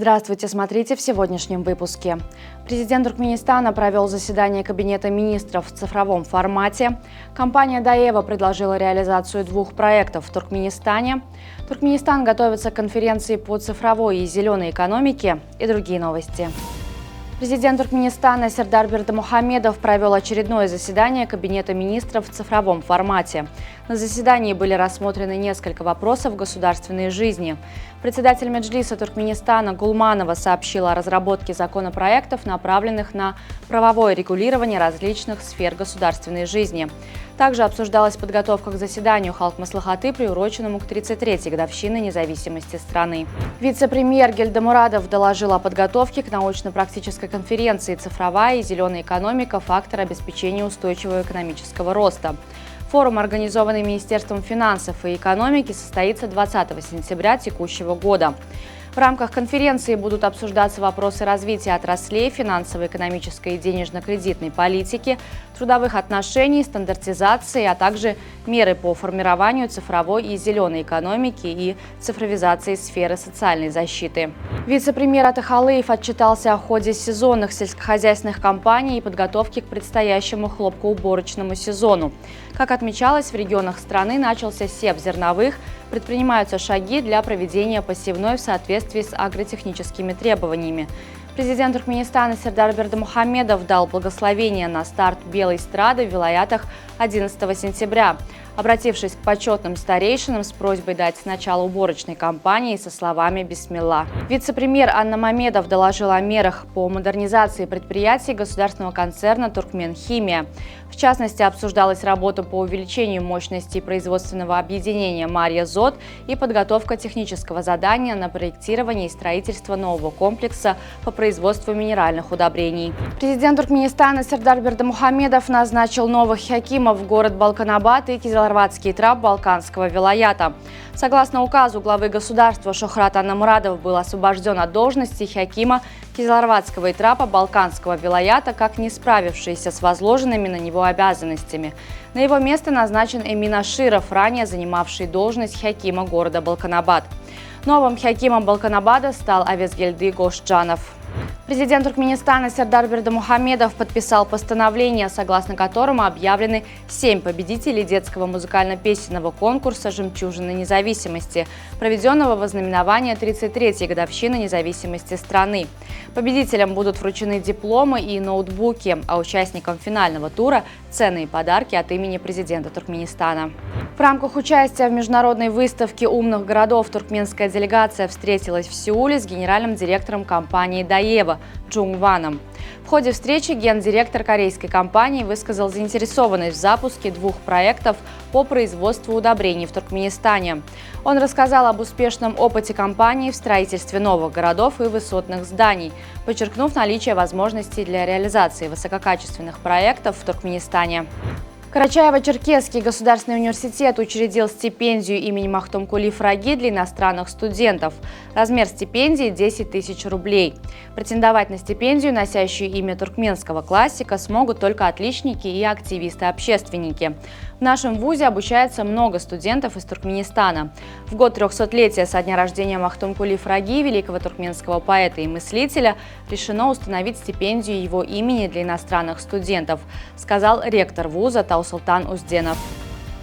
Здравствуйте, смотрите в сегодняшнем выпуске. Президент Туркменистана провел заседание Кабинета министров в цифровом формате. Компания Даева предложила реализацию 2 проектов в Туркменистане. Туркменистан готовится к конференции по цифровой и зеленой экономике и другие новости. Президент Туркменистана Сердар Бердымухамедов провел очередное заседание Кабинета министров в цифровом формате. На заседании были рассмотрены несколько вопросов государственной жизни. Председатель Меджлиса Туркменистана Гулманова сообщила о разработке законопроектов, направленных на правовое регулирование различных сфер государственной жизни. Также обсуждалась подготовка к заседанию Халк-Маслихаты, приуроченному к 33-й годовщине независимости страны. Вице-премьер Гельдамурадов доложил о подготовке к научно-практической конференции «Цифровая и зеленая экономика. Фактор обеспечения устойчивого экономического роста». Форум, организованный Министерством финансов и экономики, состоится 20 сентября текущего года. В рамках конференции будут обсуждаться вопросы развития отраслей финансово-экономической и денежно-кредитной политики, трудовых отношений, стандартизации, а также меры по формированию цифровой и зеленой экономики и цифровизации сферы социальной защиты. Вице-премьер Атахалыев отчитался о ходе сезонных сельскохозяйственных кампаний и подготовке к предстоящему хлопкоуборочному сезону. Как отмечалось, в регионах страны начался сев зерновых, предпринимаются шаги для проведения посевной в соответствии с агротехническими требованиями. Президент Туркменистана Сердар Бердымухамедов дал благословение на старт белой эстрады в вилаятах 11 сентября, обратившись к почетным старейшинам с просьбой дать начало уборочной кампании со словами «Бисмилла». Вице-премьер Анна Мамедов доложила о мерах по модернизации предприятий государственного концерна «Туркменхимия». В частности, обсуждалась работа по увеличению мощности производственного объединения «Марья-Зод» и подготовка технического задания на проектирование и строительство нового комплекса по производству минеральных удобрений. Президент Туркменистана Сердар Бердымухамедов назначил новых хакимов в город Балканабад и Кизиларватский трап Балканского вилаята. Согласно указу главы государства, Шохрат Аннамурадов был освобожден от должности хакима Кизиларватского и трапа Балканского вилаята, как не справившийся с возложенными на него обязанностями. На его место назначен Эмин Аширов, ранее занимавший должность хакима города Балканабад. Новым хакимом Балканабада стал Авезгельды Гошджанов. Президент Туркменистана Сердар Бердымухамедов подписал постановление, согласно которому объявлены 7 победителей детского музыкально-песенного конкурса «Жемчужина независимости», проведенного во знаменование 33-й годовщины независимости страны. Победителям будут вручены дипломы и ноутбуки, а участникам финального тура – ценные подарки от имени президента Туркменистана. В рамках участия в международной выставке умных городов туркменская делегация встретилась в Сеуле с генеральным директором компании «Даева» Джунгваном. В ходе встречи гендиректор корейской компании высказал заинтересованность в запуске 2 проектов по производству удобрений в Туркменистане. Он рассказал об успешном опыте компании в строительстве новых городов и высотных зданий, подчеркнув наличие возможностей для реализации высококачественных проектов в Туркменистане. Карачаево-Черкесский государственный университет учредил стипендию имени Махтумкули Фраги для иностранных студентов. Размер стипендии – 10 тысяч рублей. Претендовать на стипендию, носящую имя туркменского классика, смогут только отличники и активисты-общественники. В нашем вузе обучается много студентов из Туркменистана. В год 300-летия со дня рождения Махтумкули Фраги, великого туркменского поэта и мыслителя, решено установить стипендию его имени для иностранных студентов, сказал ректор вуза Таусултан Узденов.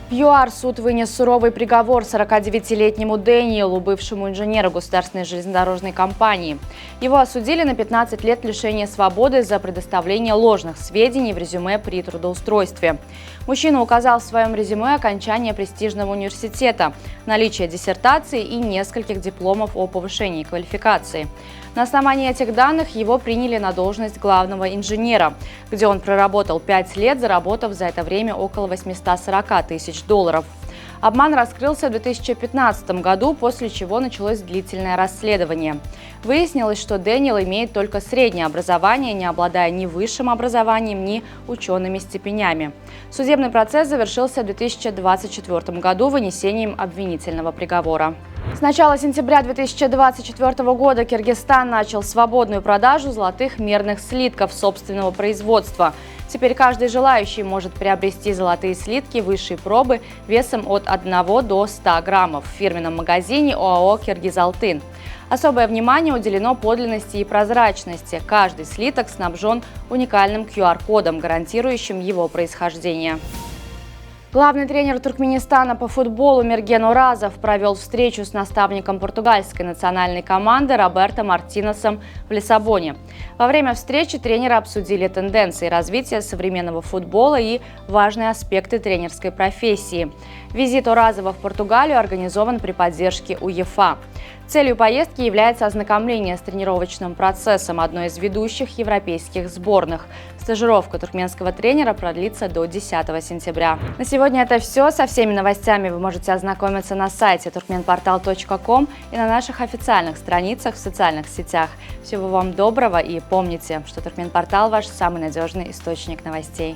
В ЮАР суд вынес суровый приговор 49-летнему Дэниелу, бывшему инженеру государственной железнодорожной компании. Его осудили на 15 лет лишения свободы за предоставление ложных сведений в резюме при трудоустройстве. Мужчина указал в своем резюме окончание престижного университета, наличие диссертации и нескольких дипломов о повышении квалификации. На основании этих данных его приняли на должность главного инженера, где он проработал 5 лет, заработав за это время около 840 тысяч долларов. Обман раскрылся в 2015 году, после чего началось длительное расследование. Выяснилось, что Дэниел имеет только среднее образование, не обладая ни высшим образованием, ни учеными степенями. Судебный процесс завершился в 2024 году вынесением обвинительного приговора. С начала сентября 2024 года Киргизстан начал свободную продажу золотых мерных слитков собственного производства. Теперь каждый желающий может приобрести золотые слитки высшей пробы весом от 1 до 100 граммов в фирменном магазине ОАО «Киргизалтын». Особое внимание уделено подлинности и прозрачности. Каждый слиток снабжен уникальным QR-кодом, гарантирующим его происхождение. Главный тренер Туркменистана по футболу Мерген Оразов провел встречу с наставником португальской национальной команды Роберто Мартинесом в Лиссабоне. Во время встречи тренеры обсудили тенденции развития современного футбола и важные аспекты тренерской профессии. Визит Оразова в Португалию организован при поддержке УЕФА. Целью поездки является ознакомление с тренировочным процессом одной из ведущих европейских сборных. Стажировка туркменского тренера продлится до 10 сентября. На сегодня это все. Со всеми новостями вы можете ознакомиться на сайте turkmenportal.com и на наших официальных страницах в социальных сетях. Всего вам доброго и помните, что Туркменпортал – ваш самый надежный источник новостей.